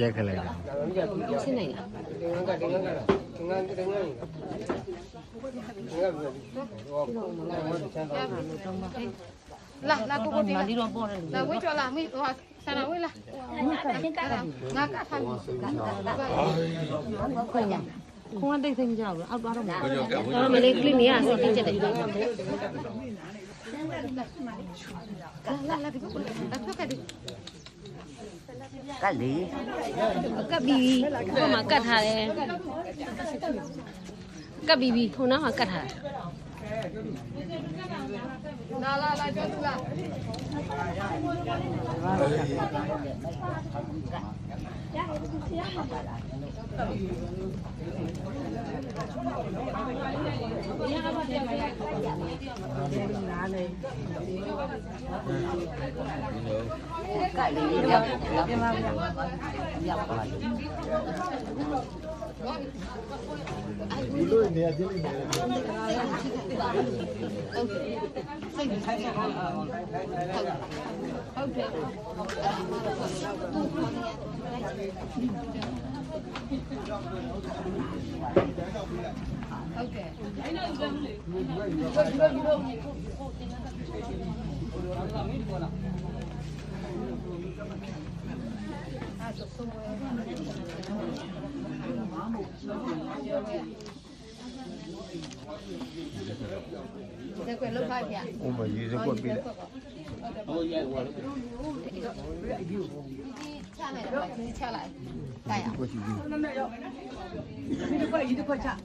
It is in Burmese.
ရက်ခက်လိုက်ရှင်းနေလားလာကိုကိုတင်လာလာဝေးကြလာမိဟိုဆန္ဒဝေးလာငါကထိုင်ခွန်တိတ်သိမကြောက်ဘူးအောက်သွားတော့မှာတော့မလေးကလစ်နေရစိတ်ကြက်တယ်လာဒီကိုလာချက်ကဒီကတ်လေကပ်ပြီးဟိုမှာကတ်ထားတယ်ကပ်ပြီးဟိုနားမှာကတ်ထားလာကျော်သူလာကတ်လေရောက်ပါဒီလိုနေရာချင်းနေတယ်这块楼盘片，我们一直过比的。下来的，你下来，干呀？过去比。一块钱。